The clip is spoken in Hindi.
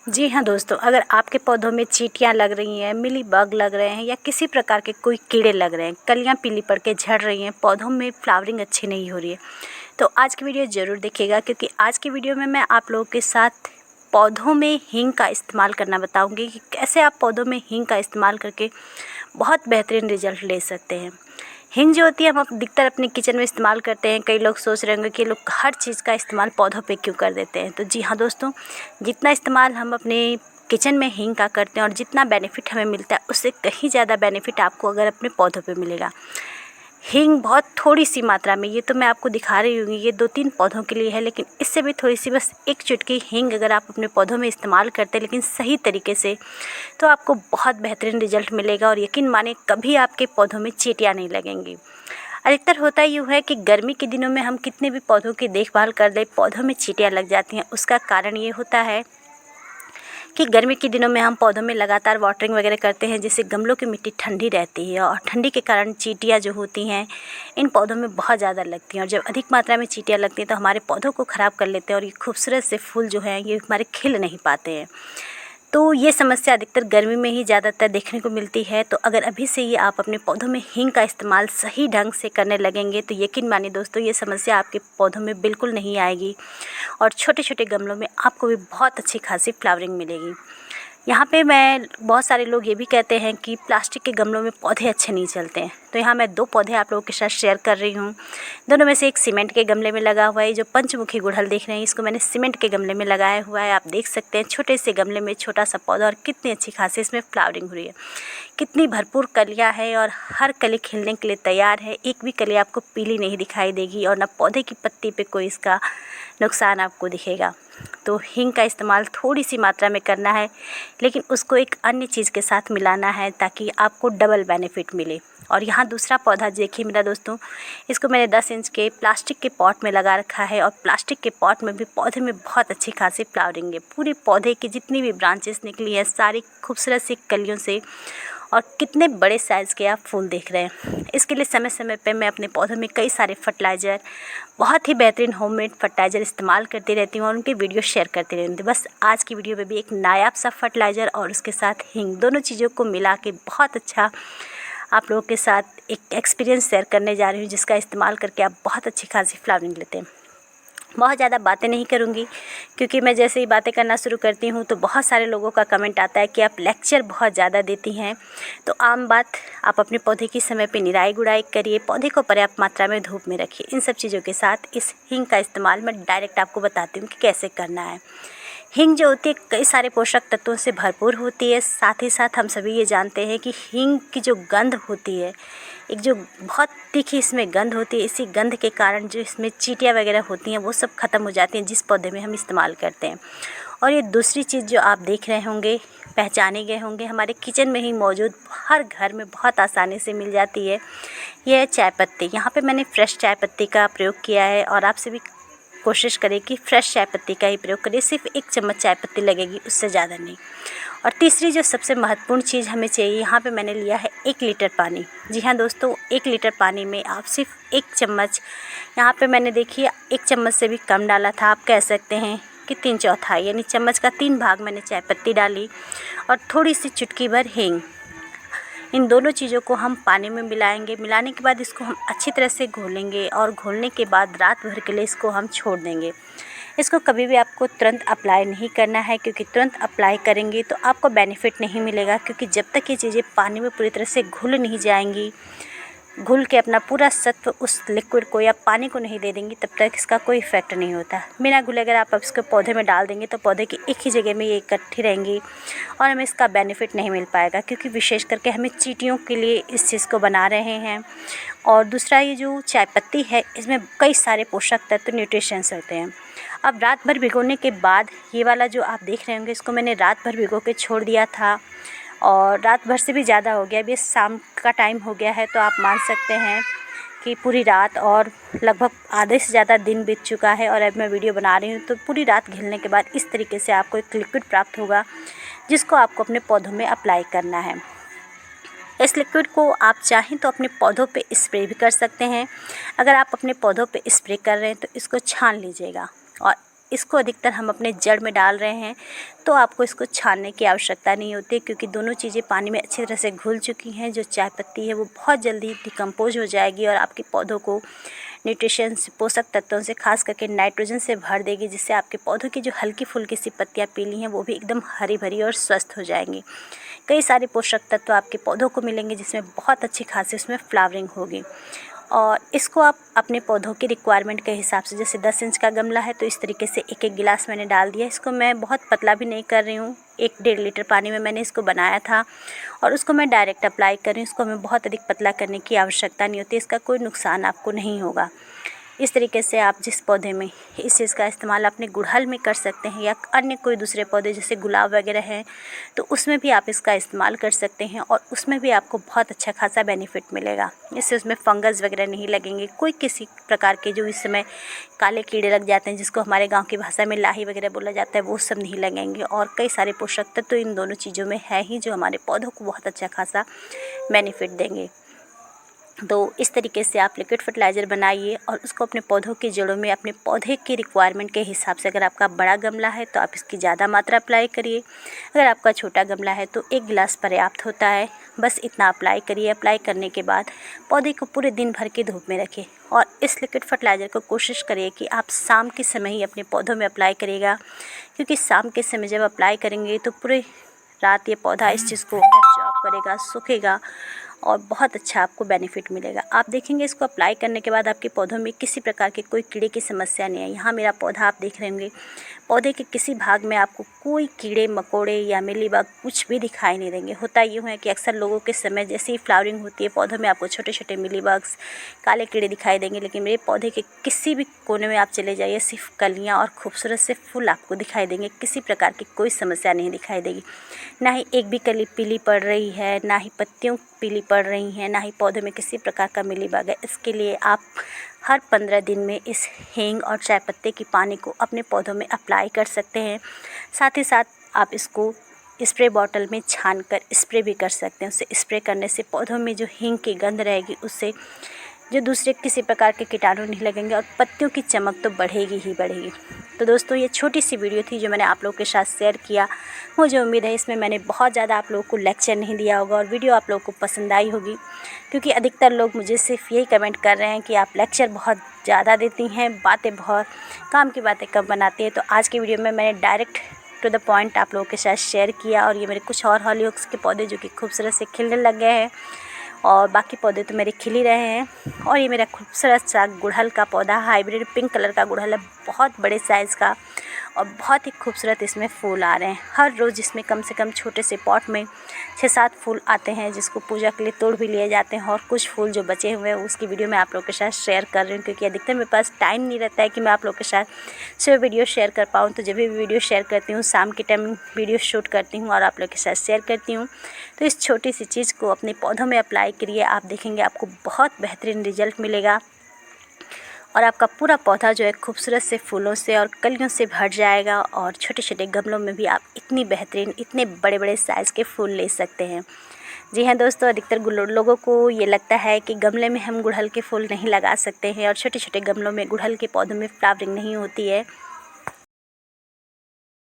जी हाँ दोस्तों, अगर आपके पौधों में चींटियाँ लग रही हैं, मिली बग लग रहे हैं या किसी प्रकार के कोई कीड़े लग रहे हैं, कलियाँ पीली पड़ के झड़ रही हैं, पौधों में फ्लावरिंग अच्छी नहीं हो रही है, तो आज की वीडियो ज़रूर देखिएगा, क्योंकि आज की वीडियो में मैं आप लोगों के साथ पौधों में हींग का इस्तेमाल करना बताऊंगी कि कैसे आप पौधों में हींग का इस्तेमाल करके बहुत बेहतरीन रिजल्ट ले सकते हैं। हींग जो होती है हम अधिकतर अपने किचन में इस्तेमाल करते हैं। कई लोग सोच रहे होंगे कि लोग हर चीज़ का इस्तेमाल पौधों पे क्यों कर देते हैं, तो जी हाँ दोस्तों, जितना इस्तेमाल हम अपने किचन में हींग का करते हैं और जितना बेनिफिट हमें मिलता है उससे कहीं ज़्यादा बेनिफिट आपको अगर अपने पौधों पे मिलेगा। हींग बहुत थोड़ी सी मात्रा में, ये तो मैं आपको दिखा रही हूँ, ये 2-3 पौधों के लिए है, लेकिन इससे भी थोड़ी सी, बस एक चुटकी हींग अगर आप अपने पौधों में इस्तेमाल करते हैं लेकिन सही तरीके से, तो आपको बहुत बेहतरीन रिजल्ट मिलेगा। और यकीन माने कभी आपके पौधों में चींटियाँ नहीं लगेंगी। अधिकतर होता यूँ है कि गर्मी के दिनों में हम कितने भी पौधों की देखभाल कर लें, पौधों में चींटियाँ लग जाती हैं। उसका कारण ये होता है कि गर्मी के दिनों में हम पौधों में लगातार वाटरिंग वगैरह करते हैं, जिससे गमलों की मिट्टी ठंडी रहती है और ठंडी के कारण चींटियाँ जो होती हैं इन पौधों में बहुत ज़्यादा लगती हैं। और जब अधिक मात्रा में चींटियाँ लगती हैं तो हमारे पौधों को ख़राब कर लेते हैं और ये खूबसूरत से फूल जो हैं ये हमारे खिल नहीं पाते हैं। तो ये समस्या अधिकतर गर्मी में ही ज़्यादातर देखने को मिलती है। तो अगर अभी से ही आप अपने पौधों में हींग का इस्तेमाल सही ढंग से करने लगेंगे तो यकीन मानिए दोस्तों, ये समस्या आपके पौधों में बिल्कुल नहीं आएगी और छोटे छोटे गमलों में आपको भी बहुत अच्छी खासी फ्लावरिंग मिलेगी। यहाँ पे बहुत सारे लोग ये भी कहते हैं कि प्लास्टिक के गमलों में पौधे अच्छे नहीं चलते हैं, तो यहाँ मैं 2 पौधे आप लोगों के साथ शेयर कर रही हूँ। दोनों में से एक सीमेंट के गमले में लगा हुआ है। जो पंचमुखी गुड़हल देख रहे हैं इसको मैंने सीमेंट के गमले में लगाया हुआ है। आप देख सकते हैं छोटे से गमले में छोटा सा पौधा और कितनी अच्छी खासी इसमें फ्लावरिंग हो रही है, कितनी भरपूर कलियाँ है और हर कली खिलने के लिए तैयार है। एक भी कली आपको पीली नहीं दिखाई देगी और न पौधे की पत्ती पे कोई इसका नुकसान आपको दिखेगा। तो हींग का इस्तेमाल थोड़ी सी मात्रा में करना है, लेकिन उसको एक अन्य चीज़ के साथ मिलाना है ताकि आपको डबल बेनिफिट मिले। और यहाँ दूसरा पौधा देखिए मेरा दोस्तों, इसको मैंने 10 इंच के प्लास्टिक के पॉट में लगा रखा है और प्लास्टिक के पॉट में भी पौधे में बहुत अच्छी खासी फ्लावरिंग है। पूरे पौधे की जितनी भी ब्रांचेस निकली है सारी खूबसूरत सी कलियों से, और कितने बड़े साइज़ के आप फूल देख रहे हैं। इसके लिए समय समय पे मैं अपने पौधों में कई सारे फर्टिलाइज़र, बहुत ही बेहतरीन होममेड फर्टिलाइज़र इस्तेमाल करती रहती हूँ और उनके वीडियो शेयर करती रहती हूँ। बस आज की वीडियो में भी एक नायाब सा फर्टिलाइज़र और उसके साथ हींग, दोनों चीज़ों को मिला के बहुत अच्छा आप लोगों के साथ एक एक्सपीरियंस शेयर करने जा रही हूँ, जिसका इस्तेमाल करके आप बहुत अच्छी खासी फ्लावरिंग लेते हैं। बहुत ज़्यादा बातें नहीं करूँगी, क्योंकि मैं जैसे ही बातें करना शुरू करती हूँ तो बहुत सारे लोगों का कमेंट आता है कि आप लेक्चर बहुत ज़्यादा देती हैं। तो आम बात, आप अपने पौधे की समय पे निराई गुड़ाई करिए, पौधे को पर्याप्त मात्रा में धूप में रखिए। इन सब चीज़ों के साथ इस हींग का इस्तेमाल मैं डायरेक्ट आपको बताती हूँ कि कैसे करना है। हींग जो होती है कई सारे पोषक तत्वों से भरपूर होती है। साथ ही साथ हम सभी ये जानते हैं कि हींग की जो गंध होती है, एक जो बहुत तीखी इसमें गंध होती है, इसी गंध के कारण जो इसमें चींटियाँ वगैरह होती हैं वो सब ख़त्म हो जाती हैं जिस पौधे में हम इस्तेमाल करते हैं। और ये दूसरी चीज़ जो आप देख रहे होंगे, पहचाने गए होंगे, हमारे किचन में ही मौजूद हर घर में बहुत आसानी से मिल जाती है, ये है चाय पत्ती। यहाँ पे मैंने फ्रेश चाय पत्ती का प्रयोग किया है और आपसे भी कोशिश करें कि फ्रेश चाय पत्ती का ही प्रयोग करें। सिर्फ 1 चम्मच चाय पत्ती लगेगी, उससे ज़्यादा नहीं। और तीसरी जो सबसे महत्वपूर्ण चीज़ हमें चाहिए, यहाँ पे मैंने लिया है 1 लीटर पानी। जी हाँ दोस्तों, 1 लीटर पानी में आप सिर्फ 1 चम्मच, यहाँ पे मैंने देखिए 1 चम्मच से भी कम डाला था, आप कह सकते हैं कि 3/4 यानी चम्मच का 3 भाग मैंने चाय पत्ती डाली और थोड़ी सी चुटकी भर हींग। इन दोनों चीज़ों को हम पानी में मिलाएंगे। मिलाने के बाद इसको हम अच्छी तरह से घोलेंगे और घोलने के बाद रात भर के लिए इसको हम छोड़ देंगे। इसको कभी भी आपको तुरंत अप्लाई नहीं करना है, क्योंकि तुरंत अप्लाई करेंगे तो आपको बेनिफिट नहीं मिलेगा, क्योंकि जब तक ये चीज़ें पानी में पूरी तरह से घुल नहीं जाएंगी, घुल के अपना पूरा सत्व उस लिक्विड को या पानी को नहीं दे देंगी, तब तक इसका कोई इफेक्ट नहीं होता। बिना घुले अगर आप इसको पौधे में डाल देंगे तो पौधे की एक ही जगह में ये इकट्ठी रहेंगी और हमें इसका बेनिफिट नहीं मिल पाएगा, क्योंकि विशेष करके हमें चींटियों के लिए इस चीज़ को बना रहे हैं। और दूसरा, ये जो चाय पत्ती है इसमें कई सारे पोषक तत्व, न्यूट्रिशंस होते हैं। अब रात भर भिगोने के बाद ये वाला जो आप देख रहे होंगे, इसको मैंने रात भर भिगो के छोड़ दिया था और रात भर से भी ज़्यादा हो गया। अभी शाम का टाइम हो गया है, तो आप मान सकते हैं कि पूरी रात और लगभग आधे से ज़्यादा दिन बीत चुका है। और अब मैं वीडियो बना रही हूँ तो पूरी रात घिलने के बाद इस तरीके से आपको एक लिक्विड प्राप्त होगा, जिसको आपको अपने पौधों में अप्लाई करना है। इस लिक्विड को आप चाहें तो अपने पौधों पे स्प्रे भी कर सकते हैं। अगर आप अपने पौधों पे स्प्रे कर रहे हैं तो इसको छान लीजिएगा और इसको अधिकतर हम अपने जड़ में डाल रहे हैं, तो आपको इसको छानने की आवश्यकता नहीं होती, क्योंकि दोनों चीज़ें पानी में अच्छी तरह से घुल चुकी हैं। जो चाय पत्ती है वो बहुत जल्दी डिकम्पोज हो जाएगी और आपके पौधों को न्यूट्रिशन पोषक तत्वों से, खास करके नाइट्रोजन से भर देगी, जिससे आपके पौधों की जो हल्की फुल्की सी पत्तियाँ पीली हैं वो भी एकदम हरी भरी और स्वस्थ हो जाएंगी। कई सारे पोषक तत्व आपके पौधों को मिलेंगे, जिसमें बहुत अच्छी खासी उसमें फ्लावरिंग होगी। और इसको आप अपने पौधों की रिक्वायरमेंट के हिसाब से, जैसे 10 इंच का गमला है तो इस तरीके से एक एक गिलास मैंने डाल दिया। इसको मैं बहुत पतला भी नहीं कर रही हूँ, 1-1.5 लीटर पानी में मैंने इसको बनाया था और उसको मैं डायरेक्ट अप्लाई कर रही हूँ। इसको हमें बहुत अधिक पतला करने की आवश्यकता नहीं होती, इसका कोई नुकसान आपको नहीं होगा। इस तरीके से आप जिस पौधे में इस चीज़ का इस्तेमाल अपने गुड़हल में कर सकते हैं या अन्य कोई दूसरे पौधे जैसे गुलाब वगैरह हैं, तो उसमें भी आप इसका इस्तेमाल कर सकते हैं और उसमें भी आपको बहुत अच्छा खासा बेनिफिट मिलेगा। इससे उसमें फंगस वगैरह नहीं लगेंगे, कोई किसी प्रकार के जो इस समय काले कीड़े लग जाते हैं, जिसको हमारे गाँव की भाषा में लाही वगैरह बोला जाता है, वो सब नहीं लगेंगे। और कई सारे पोषक तत्व तो इन दोनों चीज़ों में है ही, जो हमारे पौधों को बहुत अच्छा खासा बेनिफिट देंगे। तो इस तरीके से आप लिक्विड फर्टिलाइज़र बनाइए और उसको अपने पौधों की जड़ों में अपने पौधे की रिक्वायरमेंट के हिसाब से, अगर आपका बड़ा गमला है तो आप इसकी ज़्यादा मात्रा अप्लाई करिए, अगर आपका छोटा गमला है तो 1 गिलास पर्याप्त होता है। बस इतना अप्लाई करिए। अप्लाई करने के बाद पौधे को पूरे दिन भर के धूप में रखें और इस लिक्विड फर्टिलाइज़र को कोशिश करिए कि आप शाम के समय ही अपने पौधों में अप्लाई करिएगा, क्योंकि शाम के समय जब अप्लाई करेंगे तो पूरे रात ये पौधा इस चीज़ को एब्जॉर्ब करेगा, सूखेगा और बहुत अच्छा आपको बेनिफिट मिलेगा। आप देखेंगे इसको अप्लाई करने के बाद आपके पौधों में किसी प्रकार के कोई कीड़े की समस्या नहीं है। यहाँ मेरा पौधा आप देख रहे होंगे, पौधे के किसी भाग में आपको कोई कीड़े मकोड़े या मिलीबग कुछ भी दिखाई नहीं देंगे। होता यूँ है कि अक्सर लोगों के समय जैसे ही फ्लावरिंग होती है पौधों में आपको छोटे छोटे मिलीबग्स, काले कीड़े दिखाई देंगे, लेकिन मेरे पौधे के किसी भी कोने में आप चले जाइए, सिर्फ कलियाँ और खूबसूरत से फूल आपको दिखाई देंगे। किसी प्रकार की कोई समस्या नहीं दिखाई देगी, ना ही एक भी कली पीली पड़ रही है, ना ही पत्तियों पीली पड़ रही हैं, ना ही पौधे में किसी प्रकार का मिलीबग है। इसके लिए आप हर 15 दिन में इस हींग और चाय पत्ते की पानी को अपने पौधों में अप्लाई कर सकते हैं। साथ ही साथ आप इसको स्प्रे बॉटल में छान कर स्प्रे भी कर सकते हैं। उससे स्प्रे करने से पौधों में जो हींग की गंध रहेगी उससे जो दूसरे किसी प्रकार के कीटाणु नहीं लगेंगे और पत्तियों की चमक तो बढ़ेगी ही बढ़ेगी। तो दोस्तों ये छोटी सी वीडियो थी जो मैंने आप लोगों के साथ शेयर किया। मुझे उम्मीद है इसमें मैंने बहुत ज़्यादा आप लोगों को लेक्चर नहीं दिया होगा और वीडियो आप लोगों को पसंद आई होगी, क्योंकि अधिकतर लोग मुझे सिर्फ यही कमेंट कर रहे हैं कि आप लेक्चर बहुत ज़्यादा देती हैं, बातें बहुत, काम की बातें कम बनाती हैं। तो आज की वीडियो में मैंने डायरेक्ट टू द पॉइंट आप लोगों के साथ शेयर किया। और ये मेरे कुछ और हॉलीहोक्स के पौधे जो कि खूबसूरत से खिलने लग गए हैं और बाकी पौधे तो मेरे खिल ही रहे हैं। और ये मेरा खूबसूरत सा गुड़हल का पौधा, हाइब्रिड पिंक कलर का गुड़हल है, बहुत बड़े साइज़ का और बहुत ही खूबसूरत इसमें फूल आ रहे हैं। हर रोज़ इसमें कम से कम छोटे से पॉट में 6-7 फूल आते हैं, जिसको पूजा के लिए तोड़ भी लिए जाते हैं। और कुछ फूल जो बचे हुए हैं उसकी वीडियो मैं आप लोगों के साथ शेयर कर रही हूँ, क्योंकि अधिकतर मेरे पास टाइम नहीं रहता है कि मैं आप लोगों के साथ सुबह वीडियो शेयर कर पाऊँ। तो जब भी वीडियो शेयर करती हूँ शाम के टाइम वीडियो शूट करती हूँ और आप लोगों के साथ शेयर करती हूँ। तो इस छोटी सी चीज़ को अपने पौधों में अप्लाई करिए, आप देखेंगे आपको बहुत बेहतरीन रिजल्ट मिलेगा और आपका पूरा पौधा जो है खूबसूरत से फूलों से और कलियों से भर जाएगा। और छोटे छोटे गमलों में भी आप इतनी बेहतरीन, इतने बड़े बड़े साइज़ के फूल ले सकते हैं। जी हाँ दोस्तों, अधिकतर लोगों को ये लगता है कि गमले में हम गुड़हल के फूल नहीं लगा सकते हैं और छोटे छोटे गमलों में गुड़हल के पौधों में फ्लावरिंग नहीं होती है।